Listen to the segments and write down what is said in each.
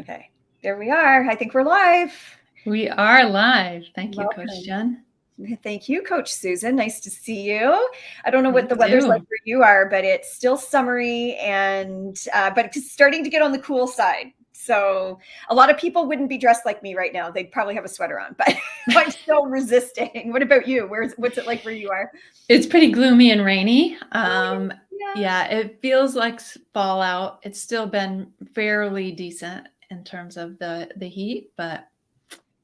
Okay, there we are. I think we're live. We are live. Thank you, Coach Welcome. Jen. Thank you, Coach Susan. Nice to see you. I don't know what You the weather's like too. where you are, but it's still summery and but it's starting to get on the cool side. So a lot of people wouldn't be dressed like me right now. They'd probably have a sweater on, but I'm still resisting. What about you? What's it like where you are? It's pretty gloomy and rainy. Yeah. Yeah, it feels like fall out. It's still been fairly decent in terms of the heat, but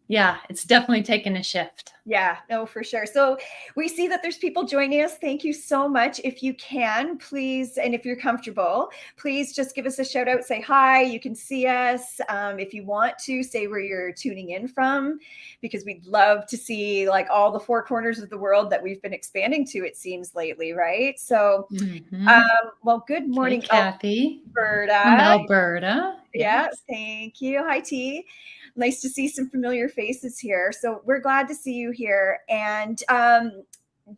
yeah, it's definitely taken a shift. Yeah, no, for sure. So we see that there's people joining us. Thank you so much. If you can, please, and if you're comfortable, please just give us a shout out, say hi. You can see us. If you want to, say where you're tuning in from, because we'd love to see like all the four corners of the world that we've been expanding to, it seems lately, right? So, Mm-hmm. well, good Hey, morning, Kathy from Alberta. Alberta. Yeah, Yes. thank you. Hi, T. Nice to see some familiar faces here. So we're glad to see you here. And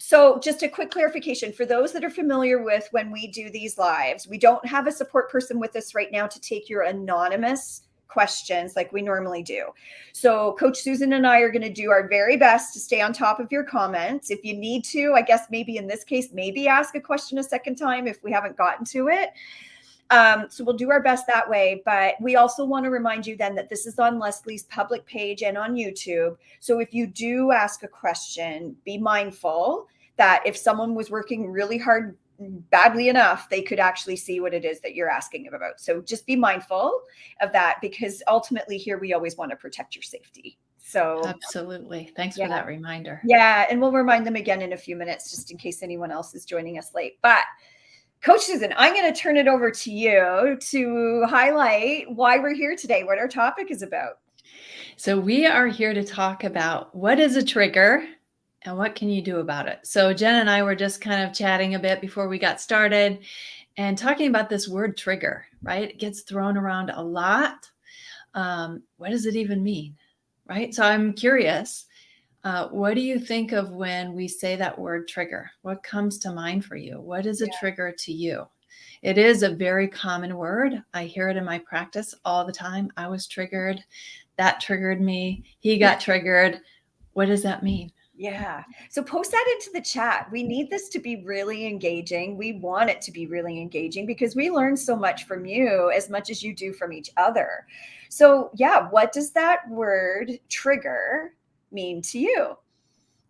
so just a quick clarification for those that are familiar with when we do these lives, we don't have a support person with us right now to take your anonymous questions like we normally do. So Coach Susan and I are going to do our very best to stay on top of your comments. If you need to, I guess maybe in this case, maybe ask a question a second time if we haven't gotten to it. So we'll do our best that way. But we also want to remind you then that this is on Leslie's public page and on YouTube. So if you do ask a question, be mindful that if someone was working really hard, badly enough, they could actually see what it is that you're asking about. So just be mindful of that, because ultimately here we always want to protect your safety. So Absolutely. Thanks yeah. for that reminder. Yeah. And we'll remind them again in a few minutes, just in case anyone else is joining us late. But Coach Susan, I'm going to turn it over to you to highlight why we're here today, what our topic is about. So we are here to talk about what is a trigger and what can you do about it. So Jen and I were just kind of chatting a bit before we got started and talking about this word trigger, right? It gets thrown around a lot. What does it even mean, right? So I'm curious, what do you think of when we say that word trigger? What comes to mind for you? What is a trigger to you? It is a very common word. I hear it in my practice all the time. I was triggered. That triggered me. He got triggered. What does that mean? Yeah. So post that into the chat. We need this to be really engaging. We want it to be really engaging because we learn so much from you as much as you do from each other. So, yeah, what does that word trigger mean to you?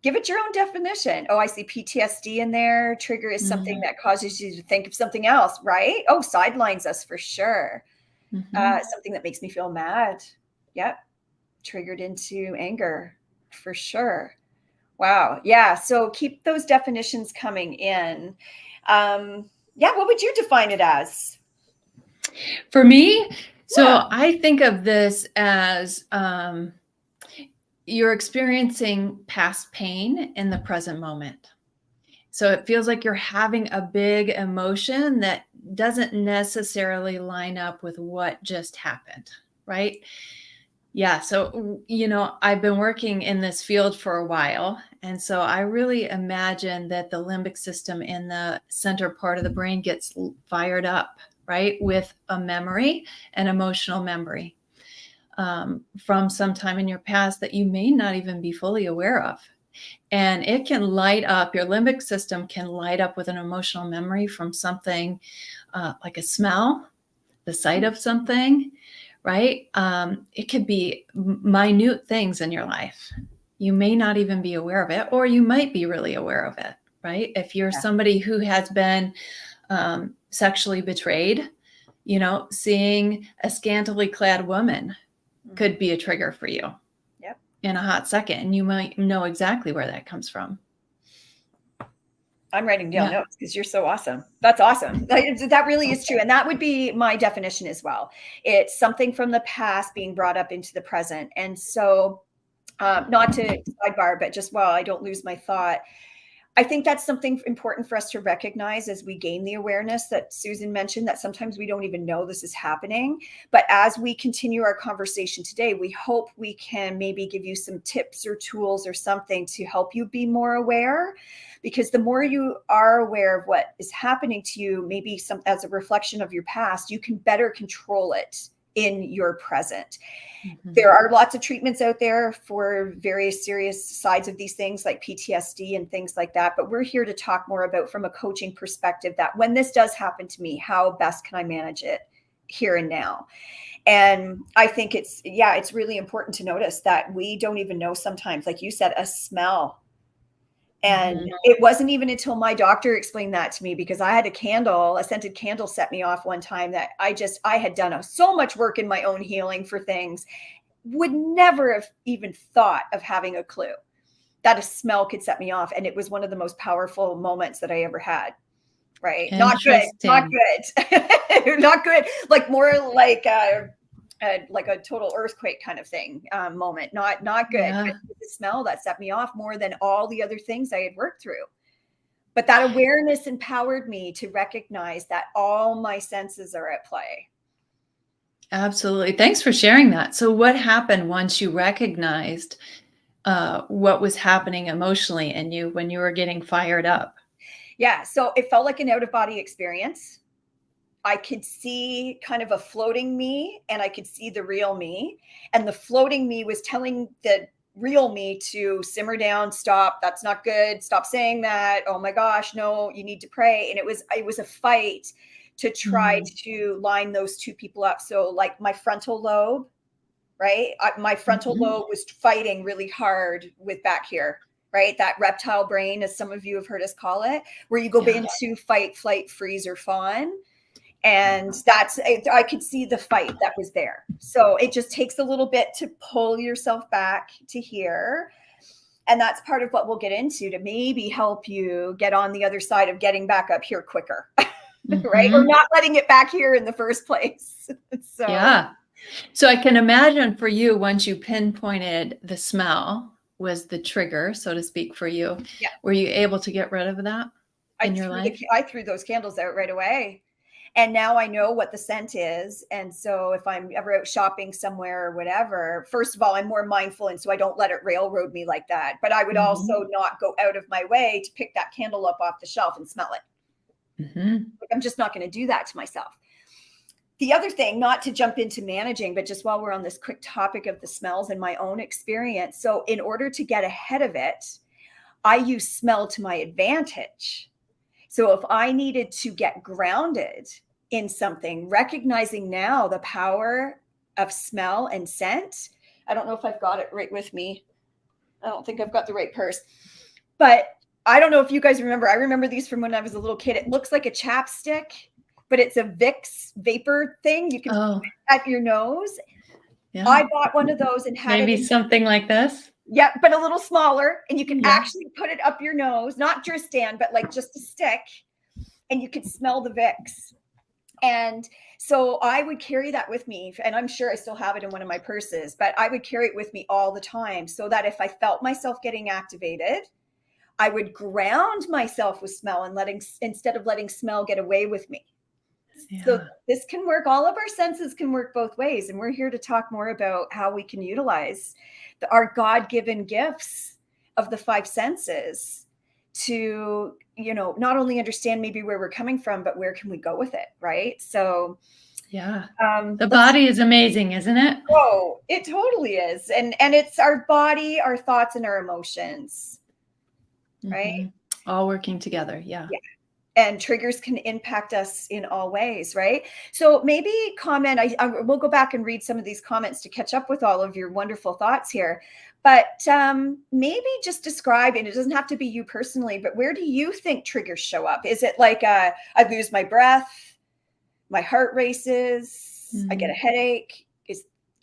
Give it your own definition. Oh, I see PTSD in there. Trigger is something that causes you to think of something else, right? Oh, sidelines us for sure. Something that makes me feel mad. Yep. Triggered into anger for sure. Wow. Yeah. So keep those definitions coming in. Yeah. What would you define it as? For me, so I think of this as you're experiencing past pain in the present moment. So it feels like you're having a big emotion that doesn't necessarily line up with what just happened, right? Yeah. So, I've been working in this field for a while. And so I really imagine that the limbic system in the center part of the brain gets fired up, right? With a memory, an emotional memory from some time in your past that you may not even be fully aware of. And it can light up, your limbic system can light up with an emotional memory from something like a smell, the sight of something, right? It could be minute things in your life. You may not even be aware of it, or you might be really aware of it, right? If you're somebody who has been sexually betrayed, seeing a scantily clad woman could be a trigger for you in a hot second. And you might know exactly where that comes from. I'm writing down notes because you're so awesome. That's awesome. That really is true. And that would be my definition as well. It's something from the past being brought up into the present. And so, not to sidebar, but just while I don't lose my thought, I think that's something important for us to recognize as we gain the awareness that Susan mentioned, that sometimes we don't even know this is happening. But as we continue our conversation today, we hope we can maybe give you some tips or tools or something to help you be more aware. Because the more you are aware of what is happening to you, maybe as a reflection of your past, you can better control it in your present. Mhm. There are lots of treatments out there for various serious sides of these things like PTSD and things like that. But we're here to talk more about, from a coaching perspective, that when this does happen to me, how best can I manage it here and now? And I think it's really important to notice that we don't even know sometimes, like you said, a smell. And it wasn't even until my doctor explained that to me, because I had a scented candle set me off one time, that I had done so much work in my own healing for things, would never have even thought of having a clue that a smell could set me off. And it was one of the most powerful moments that I ever had. Right. Not good. Not good. Not good. Like more like a total earthquake kind of thing moment. Not good. Yeah. But the smell that set me off more than all the other things I had worked through. But that awareness empowered me to recognize that all my senses are at play. Absolutely. Thanks for sharing that. So what happened once you recognized what was happening emotionally in you when you were getting fired up? Yeah. So it felt like an out-of-body experience. I could see kind of a floating me, and I could see the real me. And the floating me was telling the real me to simmer down, stop, that's not good, stop saying that. Oh my gosh, no, you need to pray. And it was a fight to try to line those two people up. So like my frontal lobe, right? My frontal lobe was fighting really hard with back here, right? That reptile brain, as some of you have heard us call it, where you go into fight, flight, freeze, or fawn. And I could see the fight that was there. So it just takes a little bit to pull yourself back to here. And that's part of what we'll get into to maybe help you get on the other side of getting back up here quicker, right? Or not letting it back here in the first place. So yeah. So I can imagine for you, once you pinpointed the smell was the trigger, so to speak, for you, were you able to get rid of that in your life? I threw those candles out right away. And now I know what the scent is. And so if I'm ever out shopping somewhere or whatever, first of all, I'm more mindful. And so I don't let it railroad me like that. But I would also not go out of my way to pick that candle up off the shelf and smell it. Like, I'm just not going to do that to myself. The other thing, not to jump into managing, but just while we're on this quick topic of the smells and my own experience. So in order to get ahead of it, I use smell to my advantage. So if I needed to get grounded in something, recognizing now the power of smell and scent. I don't know if I've got it right with me. I don't think I've got the right purse, but I don't know if you guys remember. I remember these from when I was a little kid. It looks like a chapstick, but it's a Vicks vapor thing. You can put it at your nose. Yeah. I bought one of those and had maybe something like this. Yeah, but a little smaller, and you can actually put it up your nose, not Dristan, but like just a stick, and you could smell the Vicks. And so I would carry that with me, and I'm sure I still have it in one of my purses, but I would carry it with me all the time so that if I felt myself getting activated, I would ground myself with smell and instead of letting smell get away with me. Yeah. So this can work. All of our senses can work both ways. And we're here to talk more about how we can utilize our God-given gifts of the five senses to, not only understand maybe where we're coming from, but where can we go with it, right? So yeah, the body is amazing, isn't it? Oh, it totally is. And it's our body, our thoughts, and our emotions, right? All working together. Yeah. And triggers can impact us in all ways, right? So maybe comment, we'll go back and read some of these comments to catch up with all of your wonderful thoughts here. But maybe just describe, and it doesn't have to be you personally, but where do you think triggers show up? Is it like I lose my breath, my heart races, I get a headache?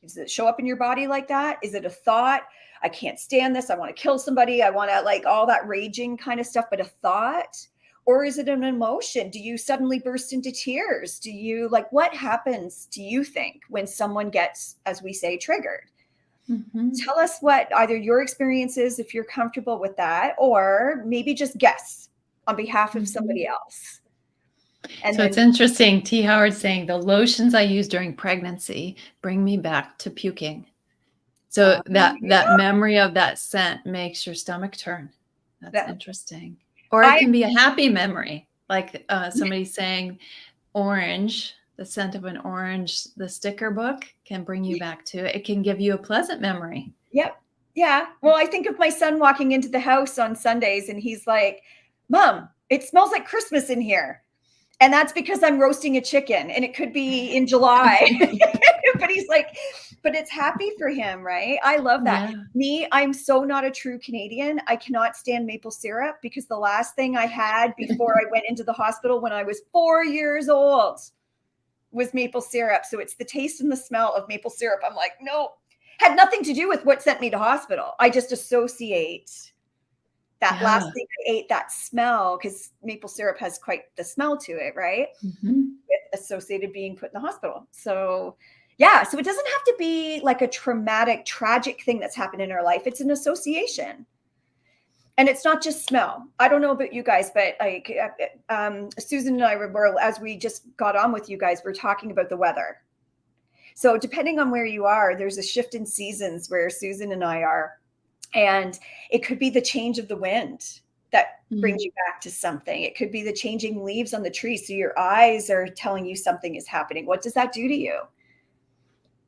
Does it show up in your body like that? Is it a thought? I can't stand this. I want to kill somebody. I want to, like, all that raging kind of stuff, but a thought? Or is it an emotion? Do you suddenly burst into tears? Do you, like, what happens, do you think, when someone gets, as we say, triggered? Tell us what either your experience is, if you're comfortable with that, or maybe just guess on behalf of somebody else. And so it's interesting. T. Howard saying the lotions I use during pregnancy bring me back to puking. So that memory of that scent makes your stomach turn. That's interesting. Or it can be a happy memory, like somebody saying orange the scent of an orange, the sticker book can bring you back to it. It can give you a pleasant memory. Yep. Yeah. Well, I think of my son walking into the house on Sundays and he's like, Mom, it smells like Christmas in here. And that's because I'm roasting a chicken and it could be in July. But he's like, but it's happy for him, right? I love that. Yeah. Me, I'm so not a true Canadian. I cannot stand maple syrup because the last thing I had before I went into the hospital when I was 4 years old was maple syrup. So it's the taste and the smell of maple syrup. I'm like, no, had nothing to do with what sent me to hospital. I just associate that last thing I ate, that smell, because maple syrup has quite the smell to it, right? Mm-hmm. With associated being put in the hospital. So yeah, so it doesn't have to be like a traumatic, tragic thing that's happened in our life. It's an association. And it's not just smell. I don't know about you guys, but like Susan and I were, as we just got on with you guys, we're talking about the weather. So depending on where you are, there's a shift in seasons where Susan and I are. And it could be the change of the wind that brings you back to something. It could be the changing leaves on the tree. So your eyes are telling you something is happening. What does that do to you?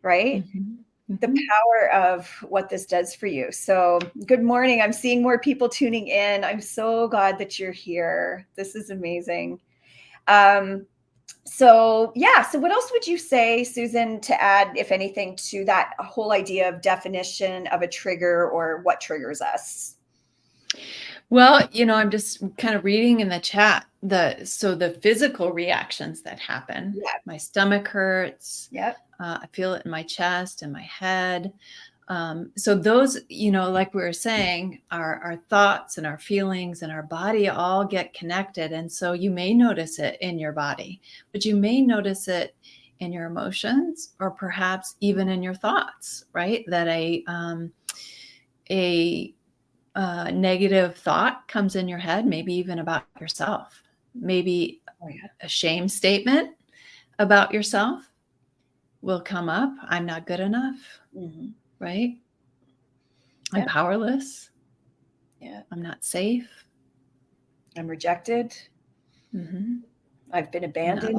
Right? Mm-hmm. The power of what this does for you. So good morning. I'm seeing more people tuning in. I'm so glad that you're here. This is amazing. So yeah, so what else would you say, Susan, to add, if anything, to that whole idea of definition of a trigger or what triggers us? Well, I'm just kind of reading in the chat the physical reactions that happen. Yeah. My stomach hurts. Yep. I feel it in my chest and my head. So those, like we were saying, our thoughts and our feelings and our body all get connected. And so you may notice it in your body, but you may notice it in your emotions or perhaps even in your thoughts, right? That a negative thought comes in your head, maybe even about yourself, maybe a shame statement about yourself will come up. I'm not good enough. Mm-hmm. Right? I'm powerless. Yeah. I'm not safe. I'm rejected. Mm-hmm. I've been abandoned.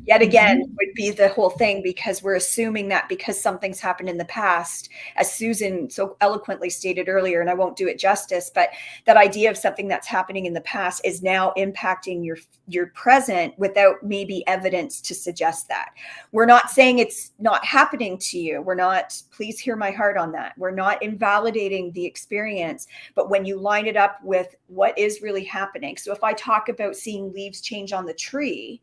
Yet again would be the whole thing, because we're assuming that because something's happened in the past, as Susan so eloquently stated earlier, and I won't do it justice, but that idea of something that's happening in the past is now impacting your present without maybe evidence to suggest that. We're not saying it's not happening to you. We're not, please hear my heart on that. We're not invalidating the experience, but when you line it up with what is really happening. So if I talk about seeing leaves change on the tree,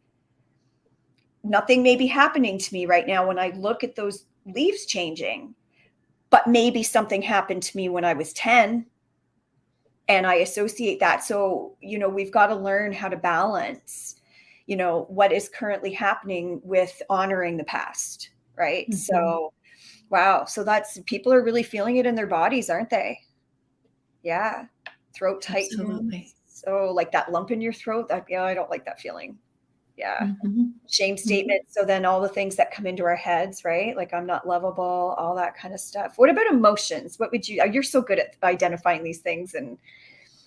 nothing may be happening to me right now when I look at those leaves changing, but maybe something happened to me when I was 10 and I associate that. So, we've got to learn how to balance, what is currently happening with honoring the past. Right. Mm-hmm. So, wow. So people are really feeling it in their bodies, aren't they? Yeah. Throat tightens. Absolutely. So like that lump in your throat, I don't like that feeling. Yeah. Mm-hmm. Shame statement. Mm-hmm. So then all the things that come into our heads, right? Like I'm not lovable, all that kind of stuff. What about emotions? You're so good at identifying these things and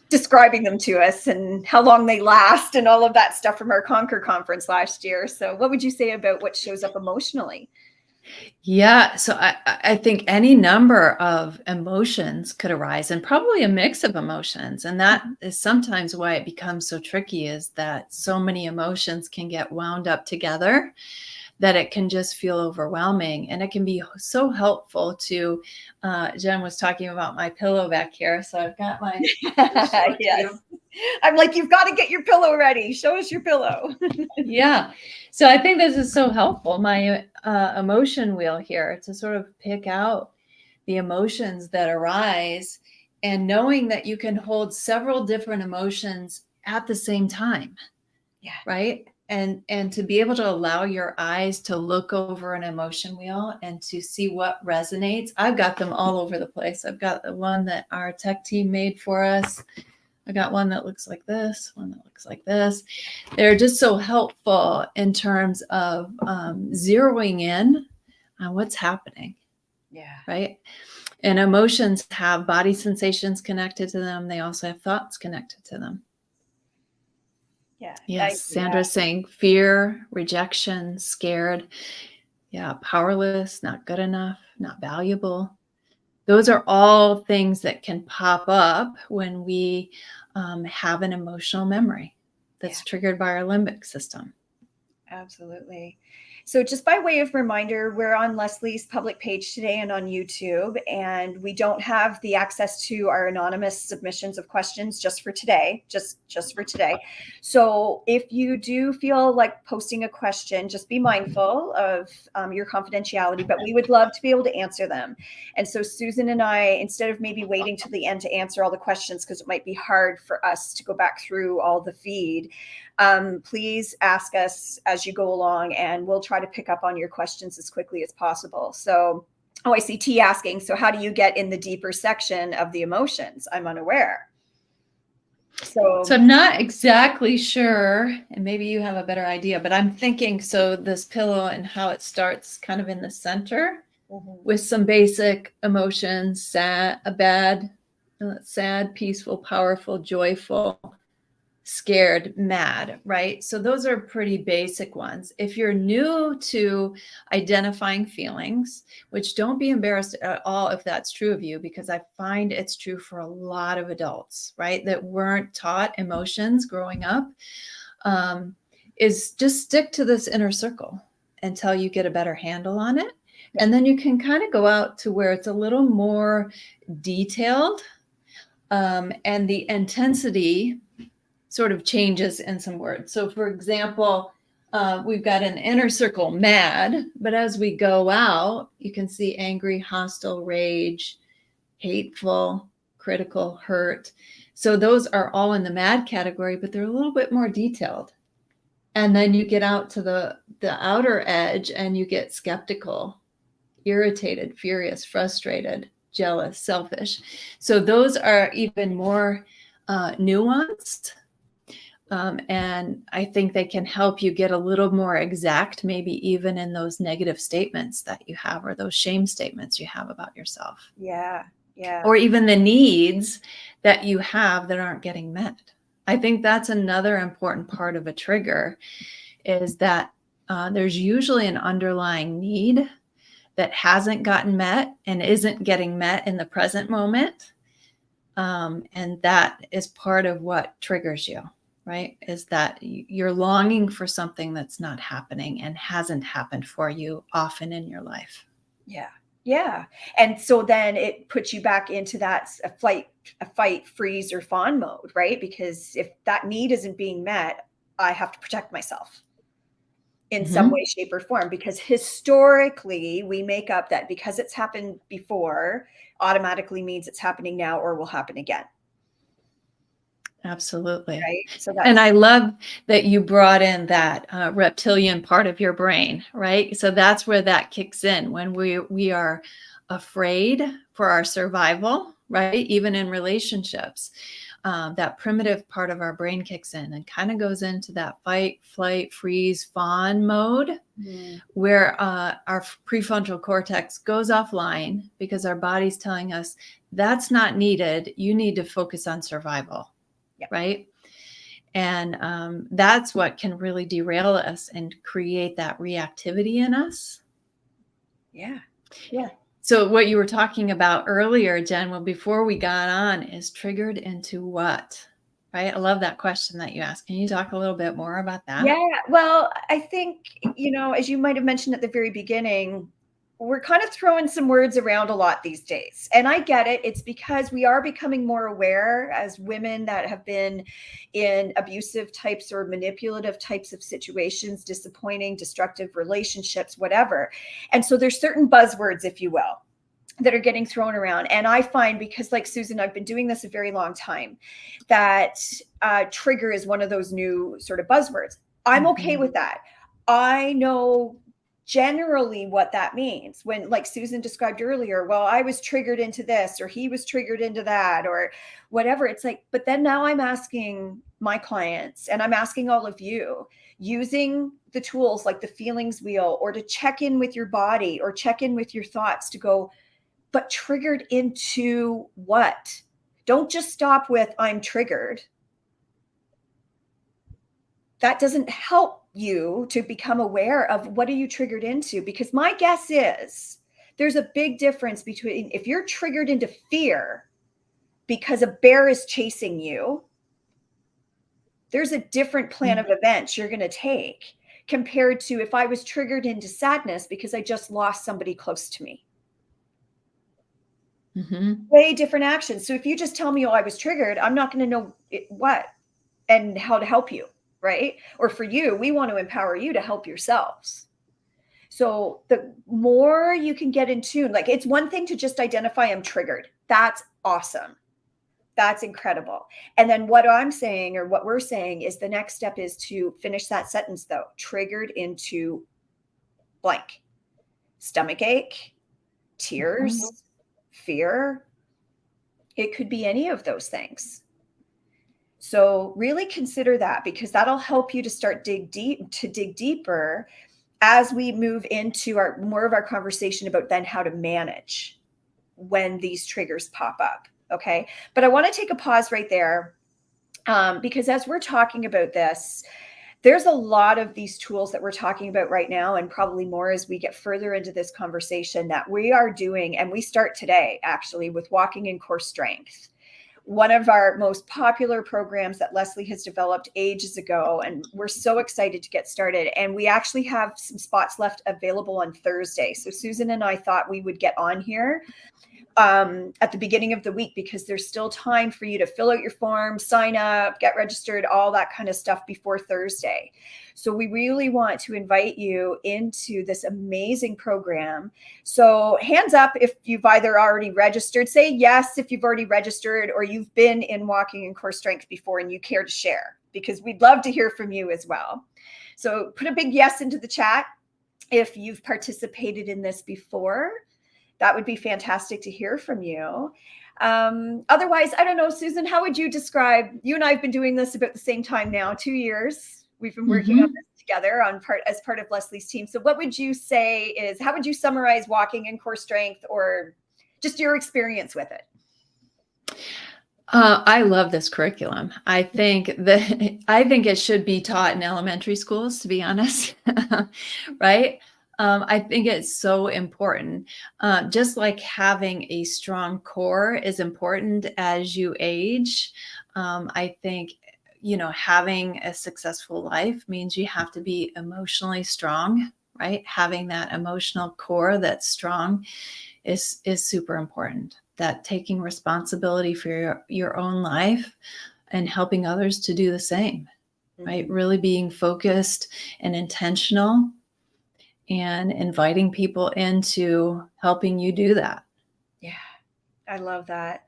describing them to us and how long they last and all of that stuff from our Conquer conference last year. So what would you say about what shows up emotionally? Yeah. So I think any number of emotions could arise, and probably a mix of emotions. And that is sometimes why it becomes so tricky, is that so many emotions can get wound up together that it can just feel overwhelming. And it can be so helpful to, Jen was talking about my pillow back here. So I've got my, yes. I'm like, you've got to get your pillow ready. Show us your pillow. Yeah. So I think this is so helpful. My emotion wheel here to sort of pick out the emotions that arise, and knowing that you can hold several different emotions at the same time. Yeah. Right. And to be able to allow your eyes to look over an emotion wheel and to see what resonates. I've got them all over the place. I've got the one that our tech team made for us. I got one that looks like this, one that looks like this. They're just so helpful in terms of zeroing in on what's happening. Yeah. Right. And emotions have body sensations connected to them. They also have thoughts connected to them. Yeah. Yes, Sandra's saying fear, rejection, scared. Yeah, powerless, not good enough, not valuable. Those are all things that can pop up when we have an emotional memory that's triggered by our limbic system. Absolutely. So, just by way of reminder, we're on Leslie's public page today and on YouTube, and we don't have the access to our anonymous submissions of questions just for today, just for today. So, if you do feel like posting a question, just be mindful of your confidentiality, but we would love to be able to answer them. And so, Susan and I, instead of maybe waiting till the end to answer all the questions, because it might be hard for us to go back through all the feed, please ask us as you go along, and we'll try to pick up on your questions as quickly as possible. So, I see T asking, so how do you get in the deeper section of the emotions? I'm unaware. So I'm not exactly sure, and maybe you have a better idea, but I'm thinking, so this pillow and how it starts kind of in the center with some basic emotions, sad, peaceful, powerful, joyful, scared, mad, right? So those are pretty basic ones. If you're new to identifying feelings, which don't be embarrassed at all if that's true of you, because I find it's true for a lot of adults, right, that weren't taught emotions growing up, is just stick to this inner circle until you get a better handle on it. And then you can kind of go out to where it's a little more detailed, and the intensity sort of changes in some words. So for example, we've got an inner circle, mad, but as we go out, you can see angry, hostile, rage, hateful, critical, hurt. So those are all in the mad category, but they're a little bit more detailed. And then you get out to the outer edge and you get skeptical, irritated, furious, frustrated, jealous, selfish. So those are even more nuanced. And I think they can help you get a little more exact, maybe even in those negative statements that you have, or those shame statements you have about yourself. Yeah. Or even the needs that you have that aren't getting met. I think that's another important part of a trigger, is that there's usually an underlying need that hasn't gotten met and isn't getting met in the present moment. And that is part of what triggers you, right? Is that you're longing for something that's not happening and hasn't happened for you often in your life. Yeah. Yeah. And so then it puts you back into that a fight, freeze, or fawn mode, right? Because if that need isn't being met, I have to protect myself in some way, shape, or form, because historically we make up that because it's happened before automatically means it's happening now or will happen again. Absolutely. Right. So and I love that you brought in that reptilian part of your brain, right? So that's where that kicks in when we are afraid for our survival, right? Even in relationships, that primitive part of our brain kicks in and kind of goes into that fight, flight, freeze, fawn mode, where our prefrontal cortex goes offline because our body's telling us that's not needed. You need to focus on survival. Yep. Right. And that's what can really derail us and create that reactivity in us. Yeah. Yeah. So what you were talking about earlier, Jen, well, before we got on, is triggered into what? Right. I love that question that you asked. Can you talk a little bit more about that? Yeah. Well, I think, as you might have mentioned at the very beginning, we're kind of throwing some words around a lot these days. And I get it. It's because we are becoming more aware as women that have been in abusive types or manipulative types of situations, disappointing, destructive relationships, whatever. And so there's certain buzzwords, if you will, that are getting thrown around. And I find, because like Susan, I've been doing this a very long time, that trigger is one of those new sort of buzzwords. I'm okay with that. I know generally what that means when, like Susan described earlier, well, I was triggered into this, or he was triggered into that, or whatever. It's like, but then now I'm asking my clients, and I'm asking all of you, using the tools like the feelings wheel, or to check in with your body or check in with your thoughts, to go, but triggered into what? Don't just stop with I'm triggered. that doesn't help you to become aware of what are you triggered into, because my guess is there's a big difference between if you're triggered into fear because a bear is chasing you, there's a different plan of events you're going to take compared to if I was triggered into sadness because I just lost somebody close to me. Way different actions. So if you just tell me, oh, I was triggered, I'm not going to know what and how to help you, right? Or for you, we want to empower you to help yourselves. So the more you can get in tune, like it's one thing to just identify I'm triggered. That's awesome. That's incredible. And then what I'm saying, or what we're saying, is the next step is to finish that sentence though. Triggered into blank. Stomach ache, tears, fear. It could be any of those things. So really consider that, because that'll help you to start dig deeper as we move into more of our conversation about then how to manage when these triggers pop up. Okay. But I want to take a pause right there, because as we're talking about this, there's a lot of these tools that we're talking about right now, and probably more as we get further into this conversation, that we are doing. And we start today actually with Walking in Core Strength, one of our most popular programs that Leslie has developed ages ago. And we're so excited to get started. And we actually have some spots left available on Thursday. So Susan and I thought we would get on here at the beginning of the week, because there's still time for you to fill out your form, sign up, get registered, all that kind of stuff before Thursday. So we really want to invite you into this amazing program. So hands up if you've either already registered. Say yes if you've already registered, or you've been in Walking in Core Strength before and you care to share, because we'd love to hear from you as well. So put a big yes into the chat if you've participated in this before. That would be fantastic to hear from you. Otherwise, I don't know, Susan, how would you describe, you and I have been doing this about the same time now, 2 years. We've been working on this together as part of Leslie's team. So what would you say how would you summarize Walking in Core Strength, or just your experience with it? I love this curriculum. I think it should be taught in elementary schools, to be honest. Right? I think it's so important. Just like having a strong core is important as you age. I think, having a successful life means you have to be emotionally strong, right? Having that emotional core that's strong is super important. That taking responsibility for your own life and helping others to do the same, right? Really being focused and intentional, and inviting people into helping you do that. Yeah, I love that.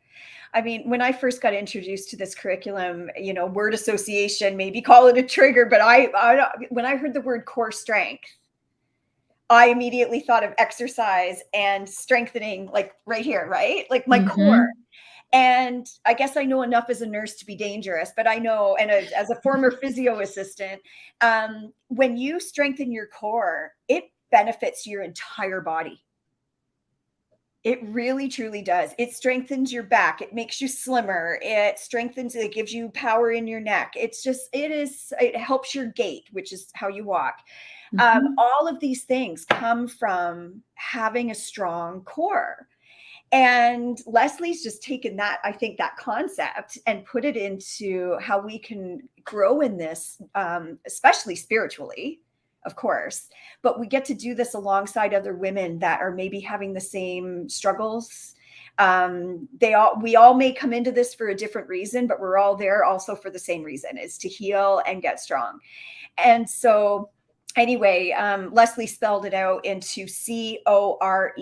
I mean, when I first got introduced to this curriculum, word association, maybe call it a trigger, but when I heard the word core strength, I immediately thought of exercise and strengthening, like right here, right? Like my core. And I guess I know enough as a nurse to be dangerous, but I know, and as a former physio assistant, when you strengthen your core, it benefits your entire body. It really, truly does. It strengthens your back. It makes you slimmer. It gives you power in your neck. It helps your gait, which is how you walk. All of these things come from having a strong core. And Leslie's just taken that, I think, that concept and put it into how we can grow in this, especially spiritually, of course. But we get to do this alongside other women that are maybe having the same struggles. We all may come into this for a different reason, but we're all there also for the same reason, is to heal and get strong. And so anyway, Leslie spelled it out into CORE,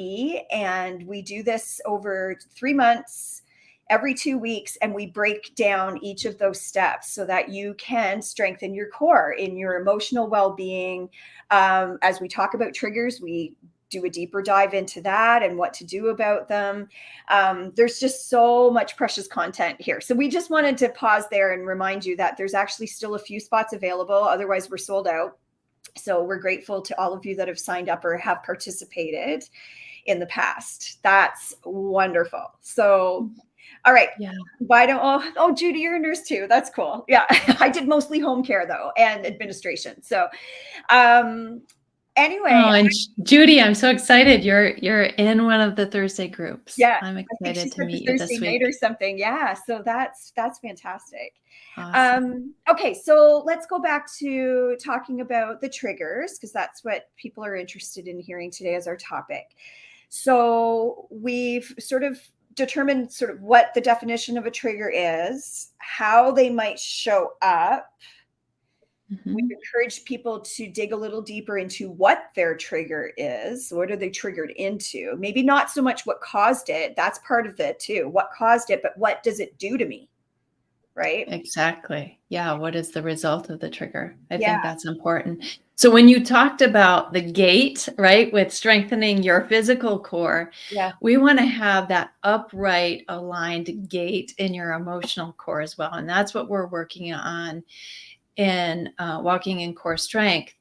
and we do this over 3 months, every 2 weeks, and we break down each of those steps so that you can strengthen your core in your emotional well-being. As we talk about triggers, we do a deeper dive into that and what to do about them. There's just so much precious content here. So we just wanted to pause there and remind you that there's actually still a few spots available. Otherwise, we're sold out. So we're grateful to all of you that have signed up or have participated in the past. That's wonderful. So All right. Yeah. Why don't, Judy, you're a nurse too. That's cool. Yeah. I did mostly home care though, and administration. So, um, anyway, Oh, and Judy, I'm so excited. You're in one of the Thursday groups. yeah, I'm I think she excited to said the meet you Thursday this night week. or something. Yeah. So that's fantastic. Awesome. Okay. So let's go back to talking about the triggers, because that's what people are interested in hearing today as our topic. So we've sort of determined sort of what the definition of a trigger is, how they might show up. We've Mhm. encouraged people to dig a little deeper into what their trigger is. What are they triggered into? Maybe not so much what caused it. That's part of it too. What caused it, but what does it do to me? Right? Exactly. Yeah. What is the result of the trigger? I Yeah. think that's important. So when you talked about the gate, right, with strengthening your physical core, Yeah. we want to have that upright, aligned gate in your emotional core as well. And that's what we're working on in walking in core strength.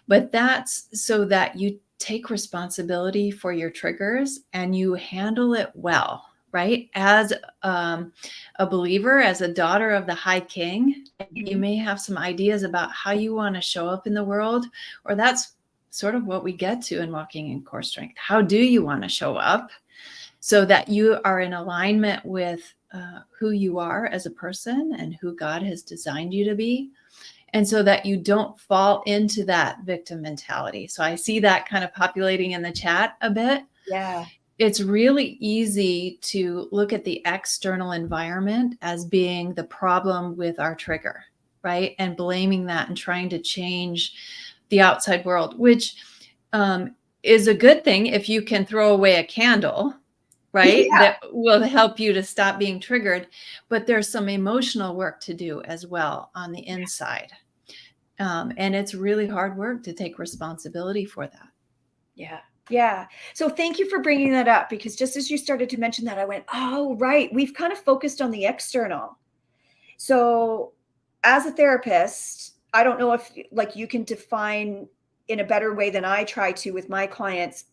But that's so that you take responsibility for your triggers and you handle it well, right? As a believer, as a daughter of the High King, you Mhm. may have some ideas about how you want to show up in the world, or that's sort of what we get to in walking in core strength. How do you want to show up so that you are in alignment with who you are as a person and who God has designed you to be? And so that you don't fall into that victim mentality. So I see that kind of populating in the chat a bit. Yeah. It's really easy to look at the external environment as being the problem with our trigger, right? And blaming that and trying to change the outside world, which is a good thing if you can throw away a candle, right? Yeah. That will help you to stop being triggered. But there's some emotional work to do as well on the inside. And it's really hard work to take responsibility for that. Yeah. Yeah. So thank you for bringing that up, because just as you started to mention that, I went, oh, right. We've kind of focused on the external. So as a therapist, I don't know if like you can define in a better way than I try to with my clients,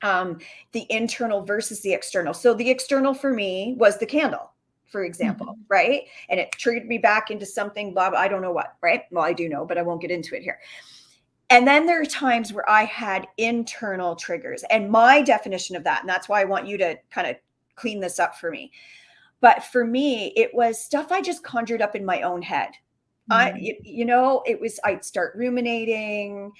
um, the internal versus the external. So the external for me was the candle, for example, Mhm. right? And it triggered me back into something, blah, blah, I don't know what, right? Well, I do know, but I won't get into it here. And then there are times where I had internal triggers, and my definition of that, and that's why I want you to kind of clean this up for me. But for me, it was stuff I just conjured up in my own head. Mm. It was, I'd start ruminating.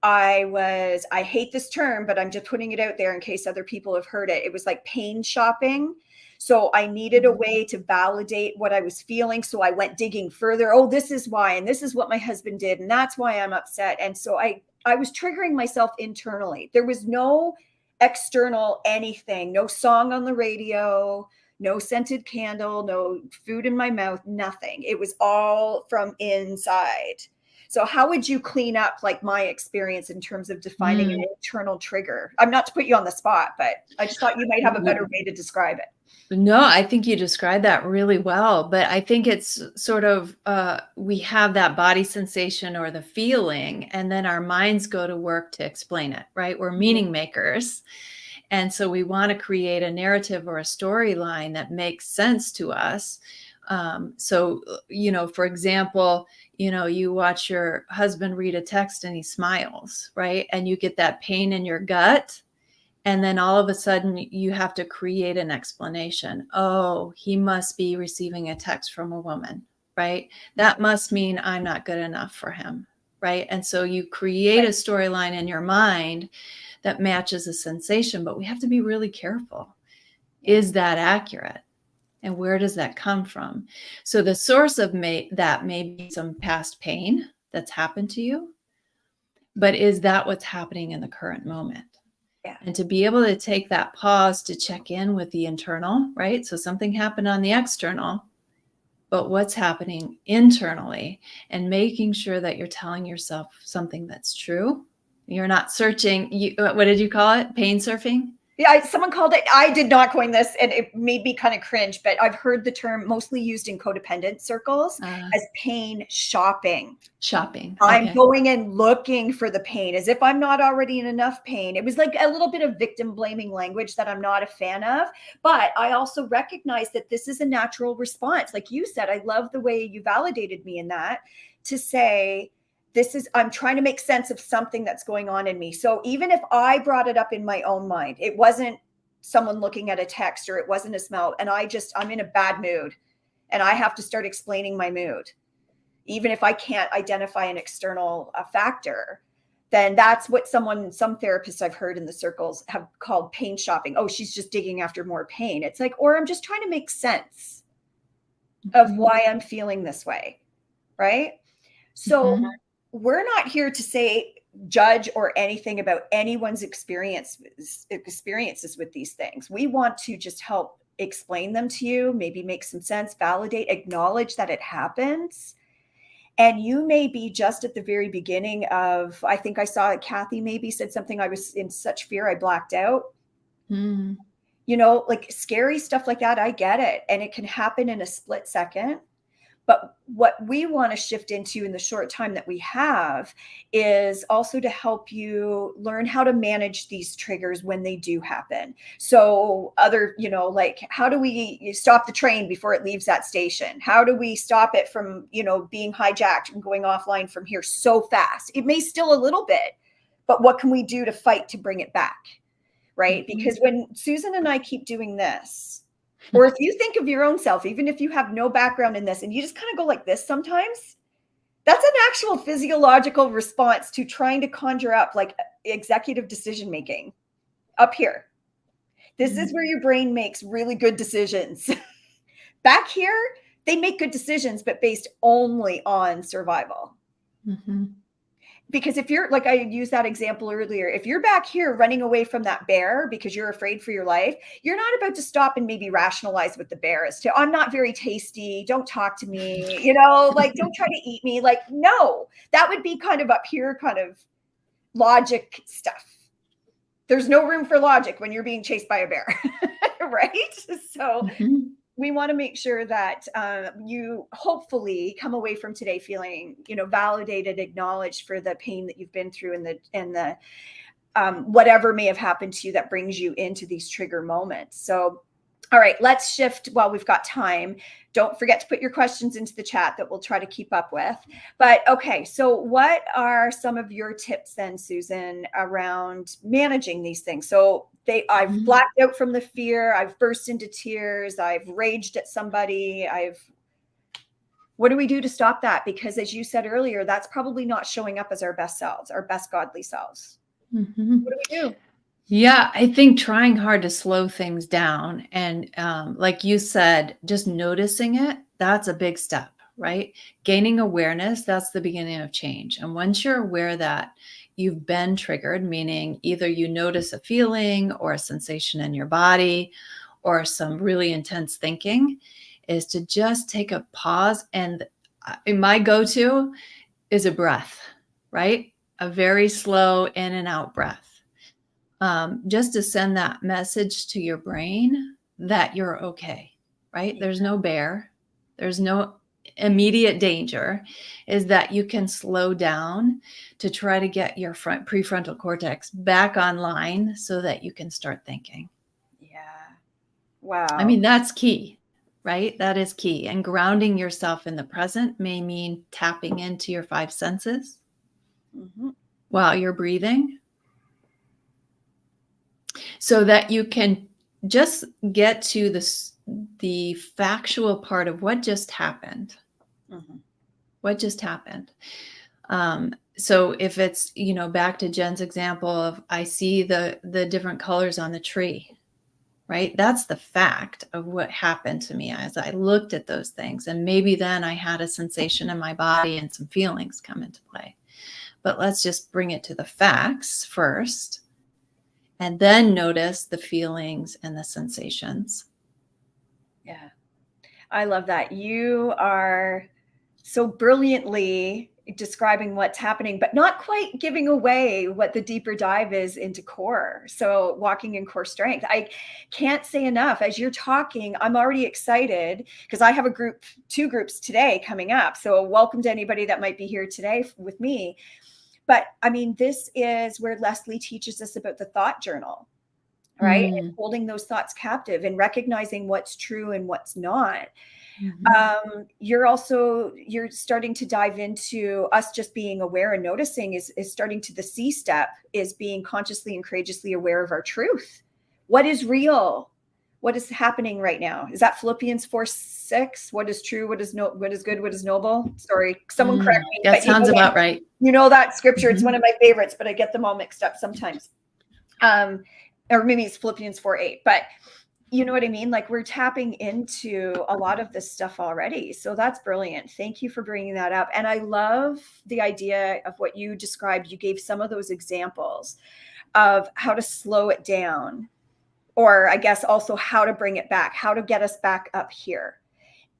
I hate this term, but I'm just putting it out there in case other people have heard it. It was like pain shopping. So I needed a Mhm. way to validate what I was feeling. So I went digging further. Oh, this is why, and this is what my husband did, and that's why I'm upset. And so I was triggering myself internally. There was no external anything, no song on the radio, no scented candle, no food in my mouth, nothing. It was all from inside. So how would you clean up like my experience in terms of defining an Mm. internal trigger? I'm not to put you on the spot, but I just thought you might have a better way to describe it. No, I think you described that really well, but I think it's sort of we have that body sensation or the feeling, and then our minds go to work to explain it, right? We're Mhm. meaning makers. And so we want to create a narrative or a storyline that makes sense to us. For example, you watch your husband read a text and he smiles, right? And you get that pain in your gut. And then all of a sudden, you have to create an explanation. Oh, he must be receiving a text from a woman, right? That must mean I'm not good enough for him, right? And so you create a Right. storyline in your mind that matches a sensation, but we have to be really careful. Yeah. Is that accurate? And where does that come from? So the source of that may be some past pain that's happened to you, but is that what's happening in the current moment? Yeah. And to be able to take that pause to check in with the internal, right? So something happened on the external, but what's happening internally, and making sure that you're telling yourself something that's true. You're not searching. What did you call it? Pain surfing? Yeah, someone called it, I did not coin this, and it made me kind of cringe, but I've heard the term mostly used in codependent circles as pain shopping. Shopping. I'm Okay. going and looking for the pain as if I'm not already in enough pain. It was like a little bit of victim blaming language that I'm not a fan of. But I also recognize that this is a natural response. Like you said, I love the way you validated me in that, to say, I'm trying to make sense of something that's going on in me. So even if I brought it up in my own mind, it wasn't someone looking at a text, or it wasn't a smell, and I'm in a bad mood and I have to start explaining my mood, even if I can't identify an external factor, then that's what some therapists I've heard in the circles have called pain shopping. Oh, she's just digging after more pain. It's like, or I'm just trying to make sense of why I'm feeling this way. Right. So we're not here to say, judge, or anything about anyone's experiences with these things. We want to just help explain them to you, maybe make some sense, validate, acknowledge that it happens. And you may be just at the very beginning of, I think I saw Kathy maybe said something, I was in such fear, I blacked out. Like scary stuff like that, I get it. And it can happen in a split second. But what we want to shift into in the short time that we have is also to help you learn how to manage these triggers when they do happen. So like, how do we stop the train before it leaves that station? How do we stop it from, being hijacked and going offline from here so fast? It may still a little bit, but what can we do to fight to bring it back? Right? Because when Susan and I keep doing this, or if you think of your own self, even if you have no background in this and you just kind of go like this sometimes, that's an actual physiological response to trying to conjure up like executive decision making up here. This is where your brain makes really good decisions. Back here, they make good decisions, but based only on survival. Because if you're, like I used that example earlier, if you're back here running away from that bear because you're afraid for your life, you're not about to stop and maybe rationalize with the bear as to, I'm not very tasty, don't talk to me, like don't try to eat me. Like, no, that would be kind of up here, kind of logic stuff. There's no room for logic when you're being chased by a bear, right? So we want to make sure that you hopefully come away from today feeling, validated, acknowledged for the pain that you've been through, and the whatever may have happened to you that brings you into these trigger moments. So, all right, let's shift while we've got time. Don't forget to put your questions into the chat that we'll try to keep up with. But okay, so what are some of your tips then, Susan, around managing these things? So I've blacked out from the fear, I've burst into tears, I've raged at somebody, what do we do to stop that? Because as you said earlier, that's probably not showing up as our best selves, our best godly selves. What do we do? Yeah, I think trying hard to slow things down and like you said, just noticing it, that's a big step, right? Gaining awareness, that's the beginning of change. And once you're aware that you've been triggered, meaning either you notice a feeling or a sensation in your body or some really intense thinking, is to just take a pause. And my go-to is a breath, right? A very slow in and out breath. Just to send that message to your brain that you're okay, right? There's no bear, there's no immediate danger, is that you can slow down to try to get your prefrontal cortex back online so that you can start thinking. Yeah. Wow. I mean, that's key, right? That is key. And grounding yourself in the present may mean tapping into your 5 senses while you're breathing, so that you can just get to the factual part of what just happened. What just happened? So if it's, back to Jen's example of, I see the different colors on the tree, right? That's the fact of what happened to me as I looked at those things. And maybe then I had a sensation in my body and some feelings come into play. But let's just bring it to the facts first, and then notice the feelings and the sensations. Yeah. I love that. You are so brilliantly describing what's happening, but not quite giving away what the deeper dive is into core. So walking in core strength. I can't say enough. As you're talking, I'm already excited because I have two groups today coming up. So welcome to anybody that might be here today with me. But I mean, this is where Leslie teaches us about the thought journal, right? And holding those thoughts captive and recognizing what's true and what's not. You're starting to dive into us just being aware and noticing is starting to the C step is being consciously and courageously aware of our truth. What is real? What is happening right now? Is that Philippians 4:6? What is true? What is good? What is noble? Sorry, someone correct me. That sounds about right. You know that scripture. It's one of my favorites, but I get them all mixed up sometimes. Or maybe it's Philippians 4:8, but you know what I mean? Like we're tapping into a lot of this stuff already. So that's brilliant. Thank you for bringing that up. And I love the idea of what you described. You gave some of those examples of how to slow it down, or I guess also how to bring it back, how to get us back up here.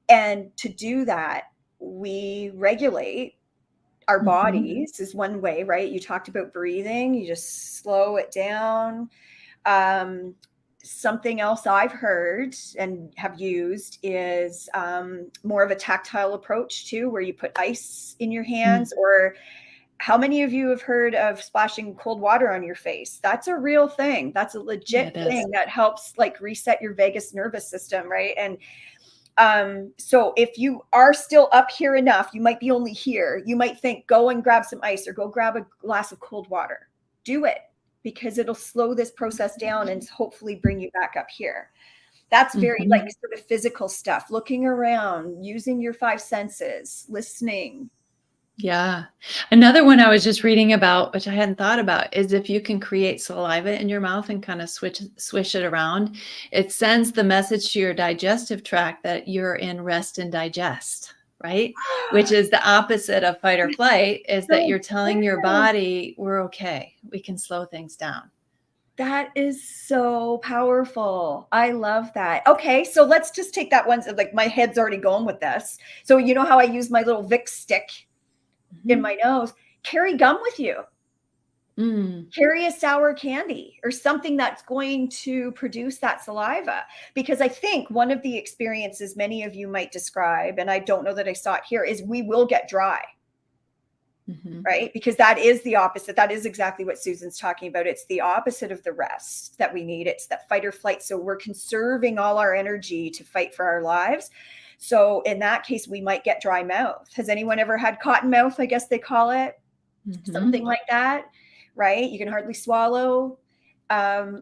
And to do that, we regulate our bodies is one way, right? You talked about breathing, you just slow it down. Something else I've heard and have used is more of a tactile approach too, where you put ice in your hands. Or how many of you have heard of splashing cold water on your face? That's a real thing. That's a legit thing that helps like reset your vagus nervous system, right? And so if you are still up here enough, you might be only here. You might think, go and grab some ice or go grab a glass of cold water. Do it, because it'll slow this process down and hopefully bring you back up here. That's very like sort of physical stuff, looking around, using your five senses, listening. Yeah. Another one I was just reading about, which I hadn't thought about, is if you can create saliva in your mouth and kind of swish it around, it sends the message to your digestive tract that you're in rest and digest, right? Which is the opposite of fight or flight, is that you're telling your body, we're okay. We can slow things down. That is so powerful. I love that. Okay, so let's just take that one. Like my head's already going with this. So you know how I use my little Vicks stick in my nose? Carry gum with you. Carry a sour candy or something that's going to produce that saliva. Because I think one of the experiences many of you might describe, and I don't know that I saw it here, is we will get dry. Right? Because that is the opposite. That is exactly what Susan's talking about. It's the opposite of the rest that we need. It's that fight or flight. So we're conserving all our energy to fight for our lives. So in that case, we might get dry mouth. Has anyone ever had cotton mouth? I guess they call it something like that, right? You can hardly swallow.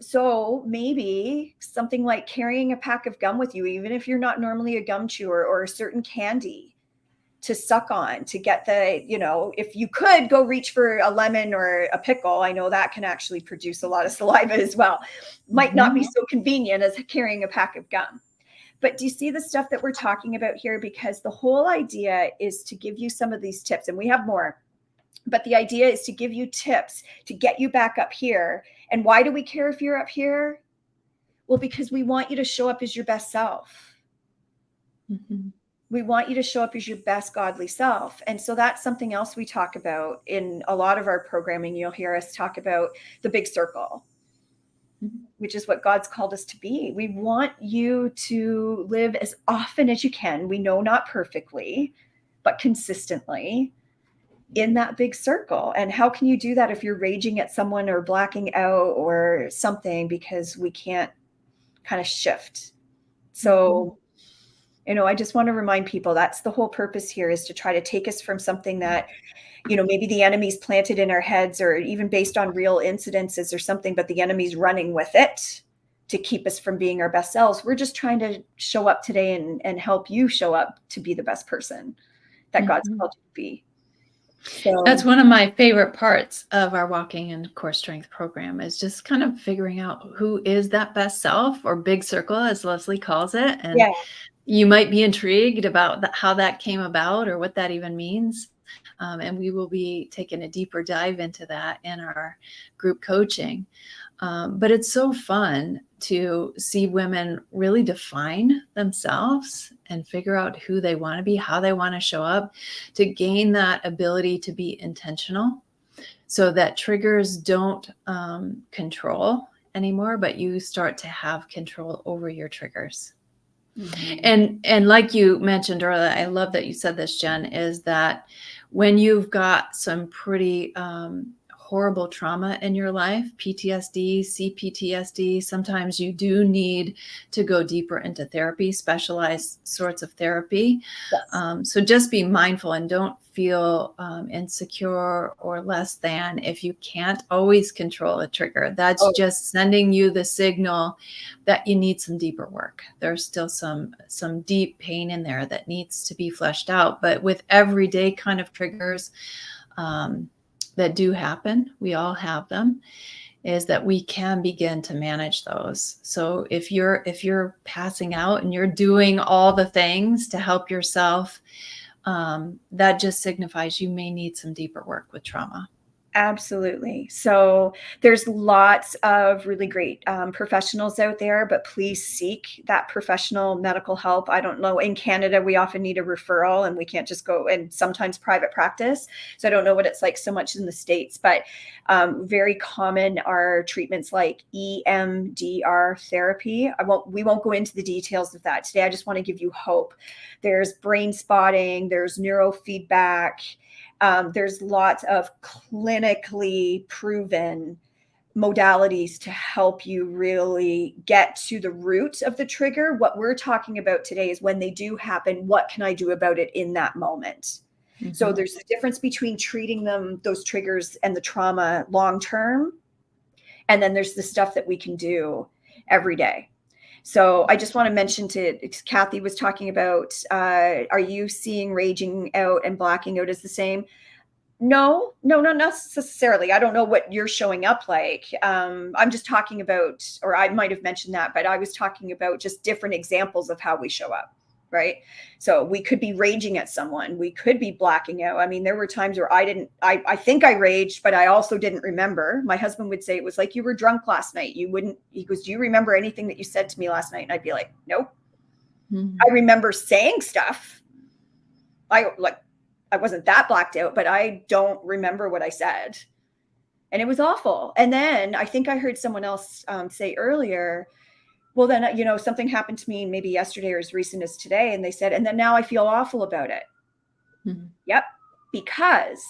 So maybe something like carrying a pack of gum with you, even if you're not normally a gum chewer, or a certain candy to suck on, to get the, you know, if you could go reach for a lemon or a pickle, I know that can actually produce a lot of saliva as well. Might not be so convenient as carrying a pack of gum. But do you see the stuff that we're talking about here? Because the whole idea is to give you some of these tips, and we have more, but the idea is to give you tips to get you back up here. And why do we care if you're up here? Well, because we want you to show up as your best self. We want you to show up as your best godly self. And so that's something else we talk about in a lot of our programming. You'll hear us talk about the big circle, which is what God's called us to be. We want you to live as often as you can. We know not perfectly, but consistently in that big circle. And how can you do that if you're raging at someone or blacking out or something, because we can't kind of shift? So you know, I just want to remind people that's the whole purpose here, is to try to take us from something that, you know, maybe the enemy's planted in our heads, or even based on real incidences or something, but the enemy's running with it to keep us from being our best selves. We're just trying to show up today and help you show up to be the best person that God's called you to be. So that's one of my favorite parts of our Walking in Core Strength program, is just kind of figuring out who is that best self, or big circle, as Leslie calls it. And you might be intrigued about how that came about or what that even means. And we will be taking a deeper dive into that in our group coaching. But it's so fun to see women really define themselves and figure out who they want to be, how they want to show up, to gain that ability to be intentional so that triggers don't control anymore, but you start to have control over your triggers. Mm-hmm. And like you mentioned earlier, I love that you said this, Jen, is that when you've got some pretty horrible trauma in your life, PTSD, CPTSD, sometimes you do need to go deeper into therapy, specialized sorts of therapy. Yes. So just be mindful and don't feel insecure or less than if you can't always control a trigger. That's Oh, just sending you the signal that you need some deeper work. There's still some deep pain in there that needs to be fleshed out. But with everyday kind of triggers that do happen, we all have them, is that we can begin to manage those. So if you're passing out and you're doing all the things to help yourself, that just signifies you may need some deeper work with trauma. absolutely. So there's lots of really great professionals out there, but please seek that professional medical help. I don't know. In Canada, we often need a referral and we can't just go, and sometimes private practice. So I don't know what it's like so much in the States, but very common are treatments like EMDR therapy. We won't go into the details of that today. I just want to give you hope. There's brain spotting, there's neurofeedback. There's lots of clinically proven modalities to help you really get to the root of the trigger. What we're talking about today is when they do happen, what can I do about it in that moment? So Mm-hmm. there's a difference between treating those triggers and the trauma long term. And then there's the stuff that we can do every day. So I just want to mention to Kathy was talking about, are you seeing raging out and blacking out as the same? No, not necessarily. I don't know what you're showing up like. I'm just talking about, or I might have mentioned that, but I was talking about just different examples of how we show up, right? So we could be raging at someone. We could be blacking out. I mean, there were times where I think I raged, but I also didn't remember. My husband would say it was like you were drunk last night. He goes, do you remember anything that you said to me last night? And I'd be like, nope. Mm-hmm. I remember saying stuff. I wasn't that blacked out, but I don't remember what I said. And it was awful. And then I think I heard someone else say earlier, well, then, something happened to me maybe yesterday or as recent as today. And they said, and then now I feel awful about it. Mm-hmm. Yep. Because